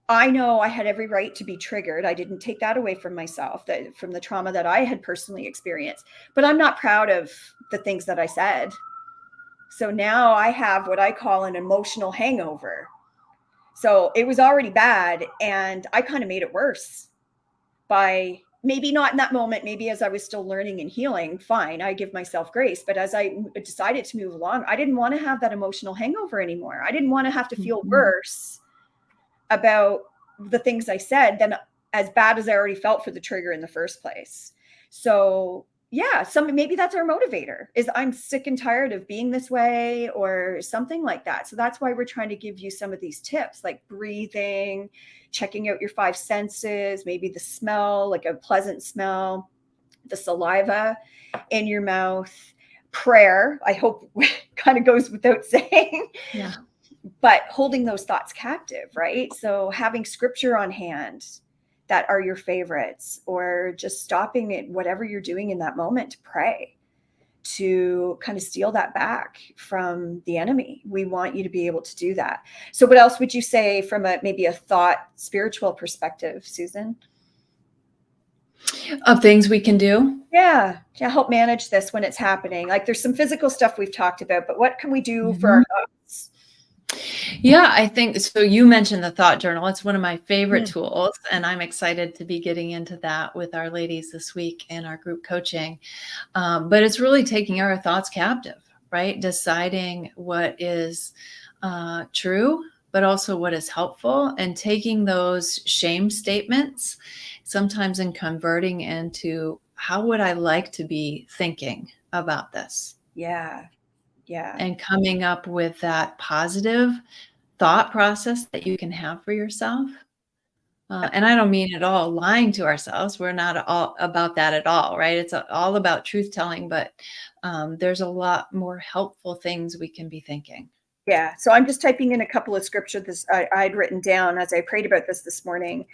I know I had every right to be triggered. I didn't take that away from myself, from the trauma that I had personally experienced. But I'm not proud of the things that I said. So now I have what I call an emotional hangover. So it was already bad, and I kind of made it worse by maybe not in that moment, maybe as I was still learning and healing, fine, I give myself grace. But as I decided to move along, I didn't want to have that emotional hangover anymore. I didn't want to have to feel Mm-hmm. worse about the things I said than as bad as I already felt for the trigger in the first place. So yeah, maybe that's our motivator, is I'm sick and tired of being this way or something like that. So that's why we're trying to give you some of these tips, like breathing, checking out your five senses, maybe the smell, like a pleasant smell, the saliva in your mouth, prayer. I hope kind of goes without saying. Yeah. But holding those thoughts captive, right? So having scripture on hand that are your favorites, or just stopping it, whatever you're doing in that moment, to pray, to kind of steal that back from the enemy. We want you to be able to do that. So what else would you say from maybe a thought spiritual perspective, Susan? Of things we can do. Yeah, help manage this when it's happening. Like there's some physical stuff we've talked about, but what can we do for Mm-hmm. our thoughts? Yeah, I think so. You mentioned the thought journal. It's one of my favorite Mm. tools, and I'm excited to be getting into that with our ladies this week in our group coaching. But it's really taking our thoughts captive, right? Deciding what is true, but also what is helpful, and taking those shame statements sometimes and converting into how would I like to be thinking about this? Yeah. And coming up with that positive thought process that you can have for yourself. And I don't mean at all lying to ourselves. We're not all about that at all, right? It's all about truth telling, but there's a lot more helpful things we can be thinking. Yeah. So I'm just typing in a couple of scriptures I'd written down as I prayed about this morning.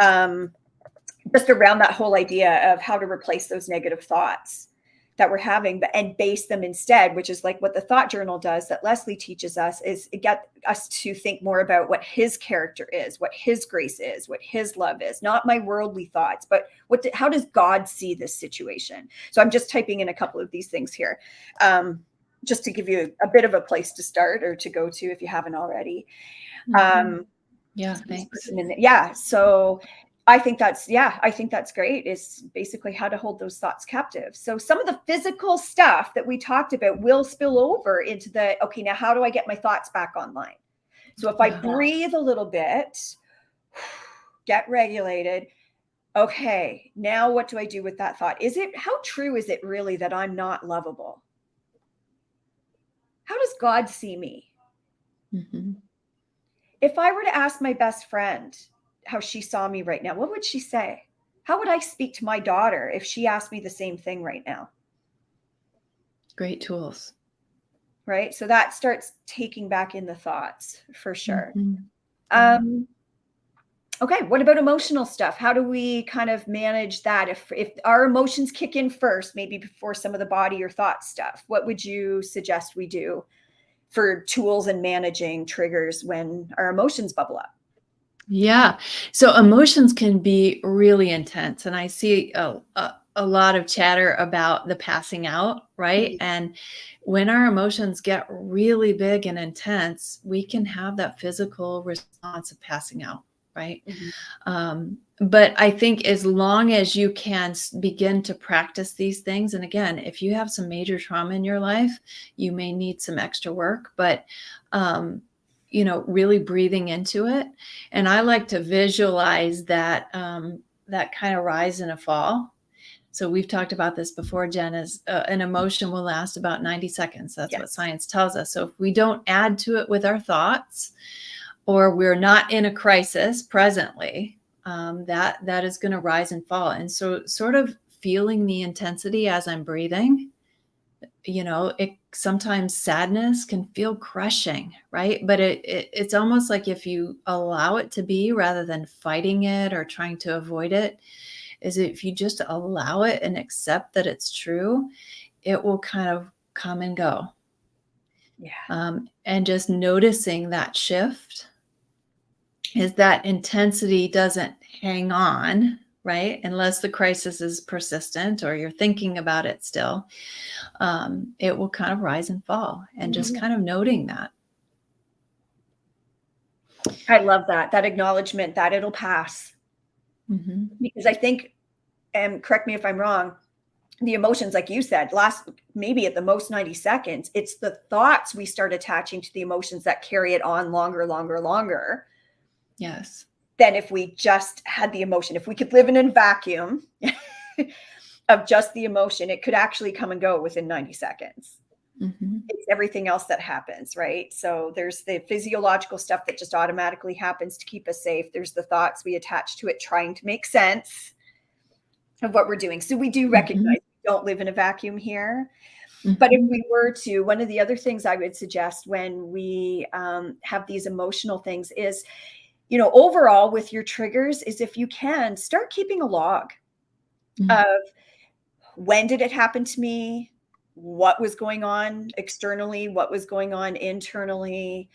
Just around that whole idea of how to replace those negative thoughts that we're having, and base them instead, which is like what the thought journal does that Leslie teaches us, is get us to think more about what his character is, what his grace is, what his love is, not my worldly thoughts, but how does God see this situation? So I'm just typing in a couple of these things here, just to give you a bit of a place to start or to go to if you haven't already. Yeah, thanks. Yeah. So I think that's great, is basically how to hold those thoughts captive. So some of the physical stuff that we talked about will spill over into okay, now how do I get my thoughts back online? So if I breathe a little bit, get regulated. Okay, now what do I do with that thought? How true is it really that I'm not lovable? How does God see me? Mm-hmm. If I were to ask my best friend how she saw me right now, what would she say? How would I speak to my daughter if she asked me the same thing right now? Great tools. Right? So that starts taking back in the thoughts for sure. Mm-hmm. Okay. What about emotional stuff? How do we kind of manage that? If our emotions kick in first, maybe before some of the body or thought stuff, what would you suggest we do for tools in managing triggers when our emotions bubble up? Yeah. So emotions can be really intense. And I see a lot of chatter about the passing out, right? Mm-hmm. And when our emotions get really big and intense, we can have that physical response of passing out, right? Mm-hmm. But I think as long as you can begin to practice these things, and again, if you have some major trauma in your life, you may need some extra work, but really breathing into it. And I like to visualize that that kind of rise and a fall. So we've talked about this before, Jen, is an emotion will last about 90 seconds. That's what science tells us. So if we don't add to it with our thoughts, or we're not in a crisis presently, that is going to rise and fall. And so sort of feeling the intensity as I'm breathing, it sometimes sadness can feel crushing, right? But it's almost like if you allow it to be rather than fighting it or trying to avoid it, is if you just allow it and accept that it's true, it will kind of come and go. Yeah. And just noticing that shift is that intensity doesn't hang on, right? Unless the crisis is persistent or you're thinking about it still, it will kind of rise and fall, and just kind of noting that. I love that acknowledgement that it'll pass. Mm-hmm. Because I think, and correct me if I'm wrong, the emotions, like you said, last maybe at the most 90 seconds. It's the thoughts we start attaching to the emotions that carry it on longer. Yes. Than if we just had the emotion. If we could live in a vacuum of just the emotion, it could actually come and go within 90 seconds. Mm-hmm. It's everything else that happens, right? So there's the physiological stuff that just automatically happens to keep us safe. There's the thoughts we attach to it, trying to make sense of what we're doing. So we do recognize we don't live in a vacuum here. Mm-hmm. But if we were to, one of the other things I would suggest when we have these emotional things is, overall with your triggers, is if you can start keeping a log of when did it happen to me? What was going on externally? What was going on internally?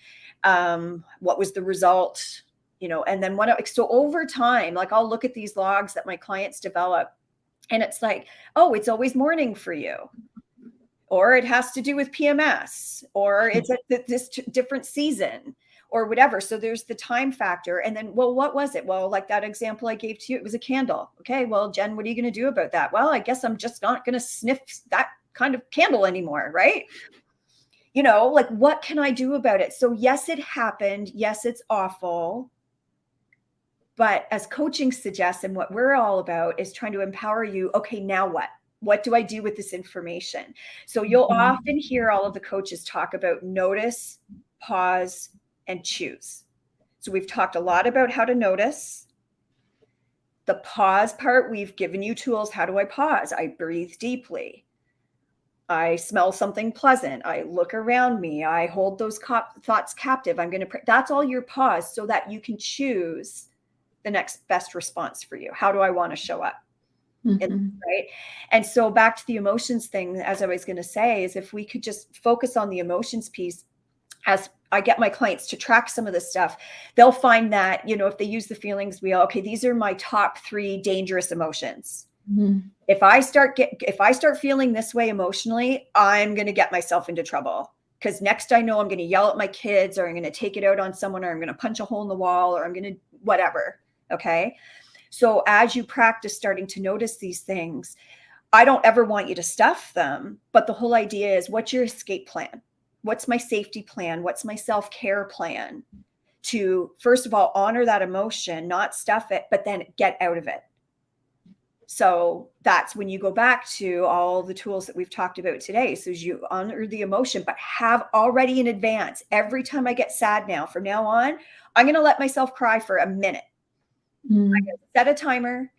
What was the result? And then so over time, like I'll look at these logs that my clients develop, and it's like, oh, it's always morning for you, or it has to do with PMS, or it's at this different season, or whatever. So there's the time factor. And then, well, what was it? Well, like that example I gave to you, it was a candle. Okay, well, Jen, what are you going to do about that? Well, I guess I'm just not going to sniff that kind of candle anymore, right? Like, what can I do about it? So yes, it happened. Yes, it's awful. But as coaching suggests, and what we're all about is trying to empower you. Okay, now what? What do I do with this information? So you'll often hear all of the coaches talk about notice, pause, and choose. So we've talked a lot about how to notice. The pause part, we've given you tools. How do I pause? I breathe deeply. I smell something pleasant. I look around me. I hold those thoughts captive. I'm going to, that's all your pause so that you can choose the next best response for you. How do I want to show up? Right. And so back to the emotions thing, as I was going to say, is if we could just focus on the emotions piece, as I get my clients to track some of this stuff, they'll find that, you know, if they use the feelings wheel, okay, these are my top 3 dangerous emotions. If I start feeling this way emotionally, I'm going to get myself into trouble, because next I know I'm going to yell at my kids, or I'm going to take it out on someone, or I'm going to punch a hole in the wall, or I'm going to whatever. Okay. So as you practice starting to notice these things, I don't ever want you to stuff them, but the whole idea is, what's your escape plan? What's my safety plan? What's my self-care plan to, first of all, honor that emotion, not stuff it, but then get out of it. So that's when you go back to all the tools that we've talked about today. So you honor the emotion, but have already in advance, every time I get sad now, from now on, I'm going to let myself cry for a minute. I'm going to set a timer.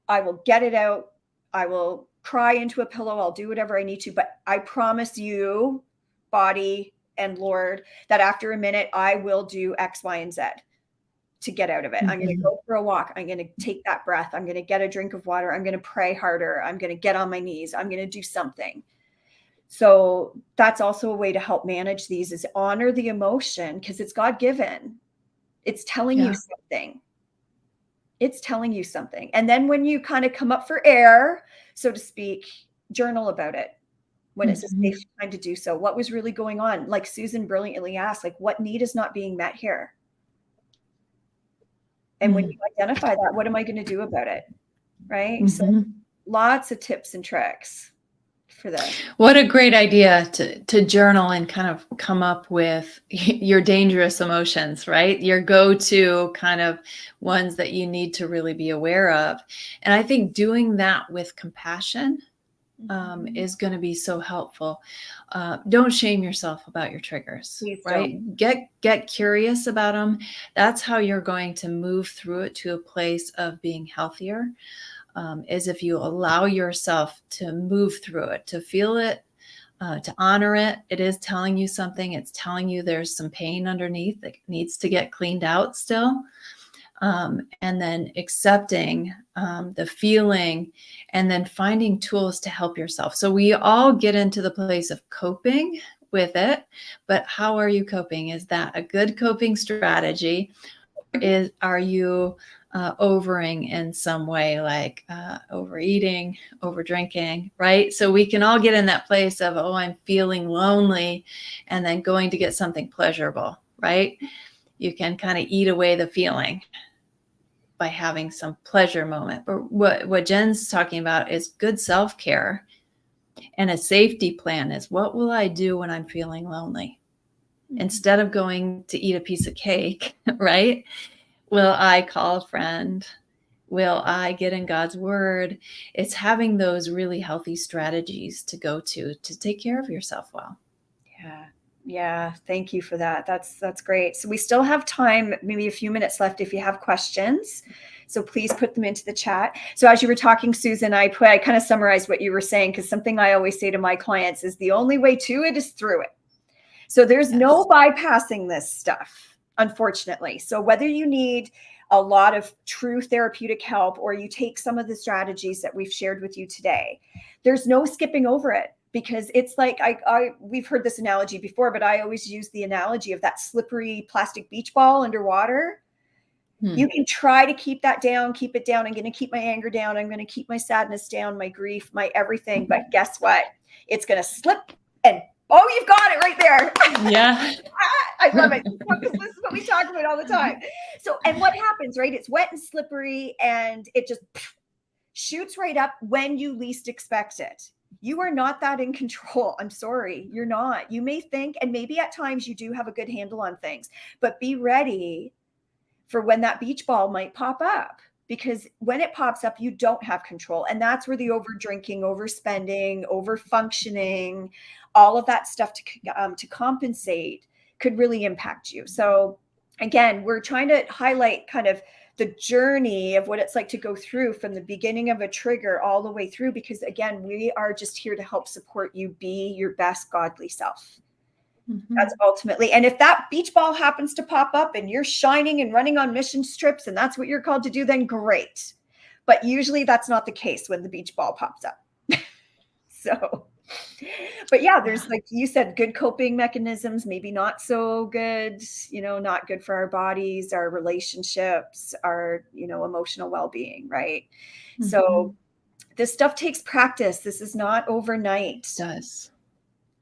I will get it out. I will cry into a pillow. I'll do whatever I need to. But I promise you, body and Lord, that after a minute, I will do X, Y, and Z to get out of it. I'm going to go for a walk. I'm going to take that breath. I'm going to get a drink of water. I'm going to pray harder. I'm going to get on my knees. I'm going to do something. So that's also a way to help manage these, is honor the emotion, because it's God-given. It's telling you something. It's telling you something. And then when you kind of come up for air, so to speak, journal about it when it's a safe time to do so. What was really going on? Like Susan brilliantly asked, like, what need is not being met here? And when you identify that, what am I going to do about it? Right? So lots of tips and tricks for this. What a great idea to journal and kind of come up with your dangerous emotions, right? Your go-to kind of ones that you need to really be aware of. And I think doing that with compassion is going to be so helpful. Don't shame yourself about your triggers, Please right? Get curious about them. That's how you're going to move through it to a place of being healthier. Is if you allow yourself to move through it, to feel it, to honor it. It is telling you something. It's telling you there's some pain underneath that needs to get cleaned out still. And then accepting the feeling, and then finding tools to help yourself. So we all get into the place of coping with it, but how are you coping? Is that a good coping strategy? Are you overing in some way, like overeating, over drinking, right? So we can all get in that place of, oh, I'm feeling lonely, and then going to get something pleasurable, right? You can kind of eat away the feeling by having some pleasure moment. But what Jen's talking about is good self-care, and a safety plan is, what will I do when I'm feeling lonely? Instead of going to eat a piece of cake, right? Will I call a friend? Will I get in God's word? It's having those really healthy strategies to go to take care of yourself well. Yeah. Thank you for that. That's great. So we still have time, maybe a few minutes left if you have questions. So please put them into the chat. So as you were talking, Susan, I kind of summarized what you were saying, because something I always say to my clients is the only way to it is through it. So there's no bypassing this stuff, unfortunately. So whether you need a lot of true therapeutic help, or you take some of the strategies that we've shared with you today, there's no skipping over it, because it's like, we've heard this analogy before, but I always use the analogy of that slippery plastic beach ball underwater. You can try to keep that down, keep it down. I'm going to keep my anger down. I'm going to keep my sadness down, my grief, my everything. But guess what? It's going to slip, and oh, you've got it right there. Yeah. I love it, because this is what we talk about all the time. So, and what happens, right? It's wet and slippery, and it just shoots right up when you least expect it. You are not that in control. I'm sorry. You're not. You may think, and maybe at times you do have a good handle on things, but be ready for when that beach ball might pop up, because when it pops up, you don't have control. And that's where the over drinking, overspending, over functioning, all of that stuff to compensate could really impact you. So again, we're trying to highlight kind of the journey of what it's like to go through from the beginning of a trigger all the way through, because again, we are just here to help support you be your best godly self. That's ultimately. And if that beach ball happens to pop up and you're shining and running on mission trips and that's what you're called to do, then great. But usually that's not the case when the beach ball pops up. So, but yeah, there's, like you said, good coping mechanisms, maybe not so good, not good for our bodies, our relationships, our, emotional well-being, right? So this stuff takes practice. This is not overnight. It does.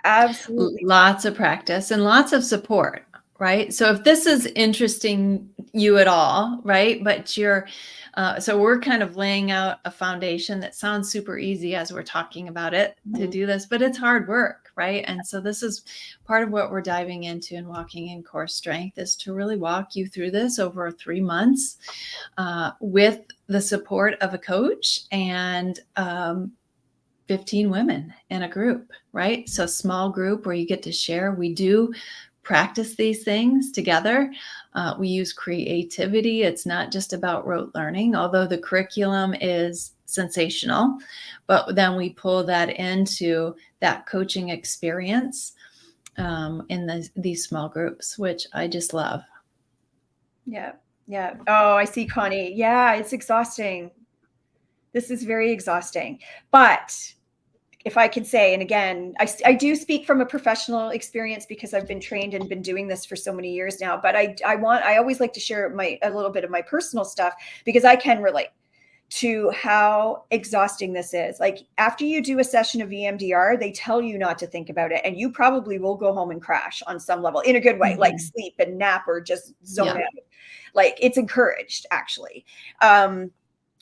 Absolutely. Lots of practice and lots of support, right? So if this is interesting you at all, right? But so we're kind of laying out a foundation that sounds super easy as we're talking about it to do this, but it's hard work, right? And so this is part of what we're diving into in Walking in Core Strength, is to really walk you through this over 3 months with the support of a coach and 15 women in a group, right? So small group where you get to share. We do practice these things together. We use creativity. It's not just about rote learning, although the curriculum is sensational, but then we pull that into that coaching experience in these small groups, which I just love. Yeah. Yeah. Oh, I see, Connie. Yeah, it's exhausting. This is very exhausting. But if I can say, and again, I do speak from a professional experience because I've been trained and been doing this for so many years now, but I always like to share a little bit of my personal stuff because I can relate to how exhausting this is. Like after you do a session of EMDR, they tell you not to think about it. And you probably will go home and crash on some level in a good way, like sleep and nap or just zone out. Like it's encouraged actually.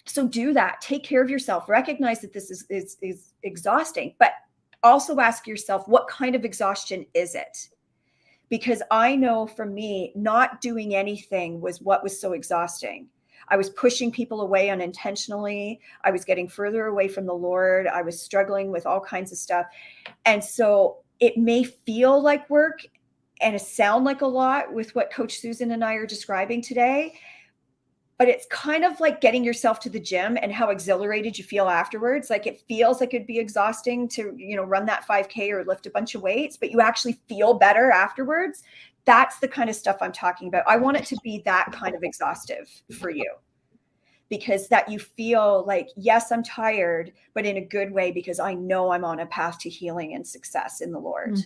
So do that. Take care of yourself. Recognize that this is exhausting, but also ask yourself, what kind of exhaustion is it? Because I know for me, not doing anything was what was so exhausting. I was pushing people away unintentionally. I was getting further away from the Lord. I was struggling with all kinds of stuff. And so it may feel like work and it sound like a lot with what Coach Susan and I are describing today. But it's kind of like getting yourself to the gym and how exhilarated you feel afterwards. Like it feels like it'd be exhausting to, run that 5K or lift a bunch of weights, but you actually feel better afterwards. That's the kind of stuff I'm talking about. I want it to be that kind of exhaustive for you, because that you feel like, yes, I'm tired, but in a good way, because I know I'm on a path to healing and success in the Lord.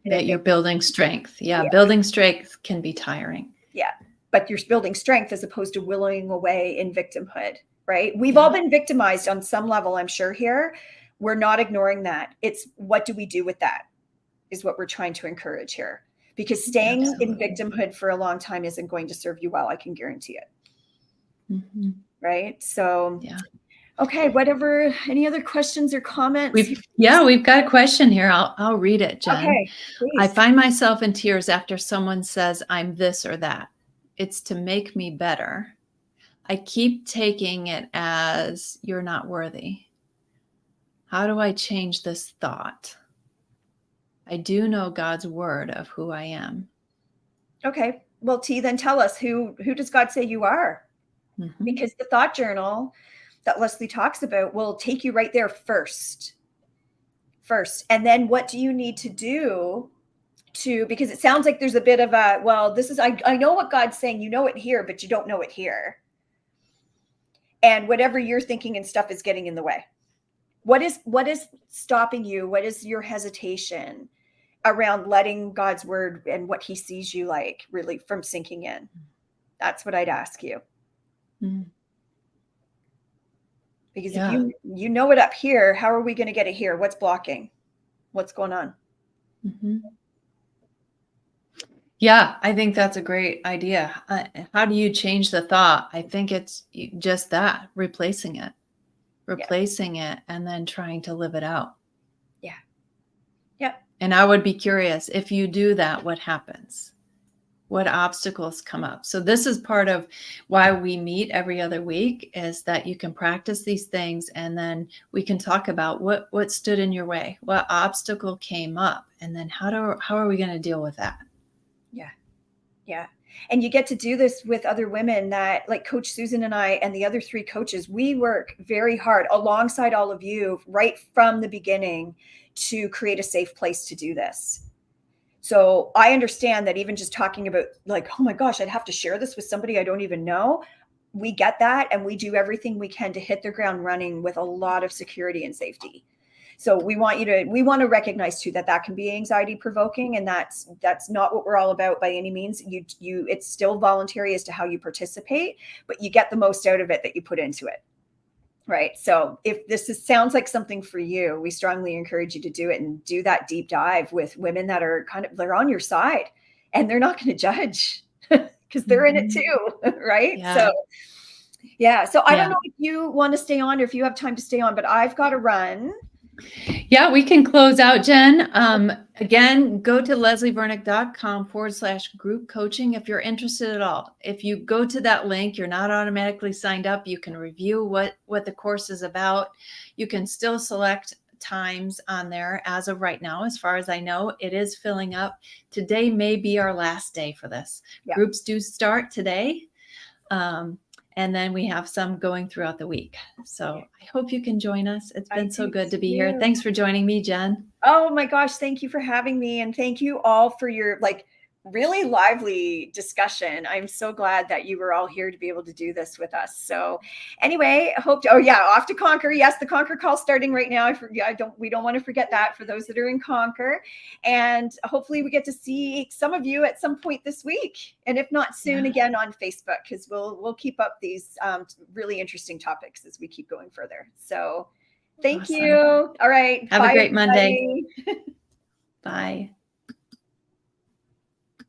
That you're building strength. Yeah, building strength can be tiring. Yeah. But you're building strength as opposed to wallowing away in victimhood, right? We've all been victimized on some level, I'm sure here. We're not ignoring that. It's what do we do with that is what we're trying to encourage here. Because staying in victimhood for a long time isn't going to serve you well. I can guarantee it. Right? So, okay, whatever. Any other questions or comments? We've got a question here. I'll read it, Jen. Okay, please. I find myself in tears after someone says I'm this or that. It's to make me better. I keep taking it as you're not worthy. How do I change this thought? I do know God's word of who I am. Okay. Well, T, then tell us who does God say you are? Because the thought journal that Leslie talks about will take you right there first. And then what do you need to do because it sounds like there's a bit of a, well, this is, I know what God's saying, you know it here, but you don't know it here. And whatever you're thinking and stuff is getting in the way. What is stopping you? What is your hesitation around letting God's word and what he sees you like really from sinking in? That's what I'd ask you. Because if you know it up here, how are we going to get it here? What's blocking? What's going on? Yeah, I think that's a great idea. How do you change the thought? I think it's just that, replacing it, and then trying to live it out. Yeah. And I would be curious, if you do that, what happens? What obstacles come up? So this is part of why we meet every other week, is that you can practice these things and then we can talk about what stood in your way, what obstacle came up, and then how are we going to deal with that? Yeah. And you get to do this with other women that, like Coach Susan and I and the other 3 coaches, we work very hard alongside all of you right from the beginning to create a safe place to do this. So I understand that even just talking about like, oh my gosh, I'd have to share this with somebody I don't even know. We get that. And we do everything we can to hit the ground running with a lot of security and safety. So we want to recognize too that that can be anxiety provoking, and that's not what we're all about by any means. It's still voluntary as to how you participate, but you get the most out of it that you put into it. Right. So if sounds like something for you, we strongly encourage you to do it and do that deep dive with women that are they're on your side and they're not going to judge because they're in it too. Right. Yeah. So yeah. So I don't know if you want to stay on or if you have time to stay on, but I've got to run. Yeah, we can close out, Jen. Again, go to leslievernick.com/group coaching if you're interested at all. If you go to that link, you're not automatically signed up. You can review what the course is about. You can still select times on there as of right now. As far as I know, it is filling up. Today may be our last day for this. Yeah. Groups do start today. And then we have some going throughout the week. So I hope you can join us. It's been so good to be here. Thanks for joining me, Jen. Oh my gosh. Thank you for having me. And thank you all for your really lively discussion. I'm so glad that you were all here to be able to do this with us. So anyway, off to Conquer. Yes, the Conquer call starting right now. We don't want to forget that for those that are in Conquer. And hopefully we get to see some of you at some point this week. And if not soon, again on Facebook, because we'll keep up these really interesting topics as we keep going further. So thank you. All right. Have a great Monday. Bye.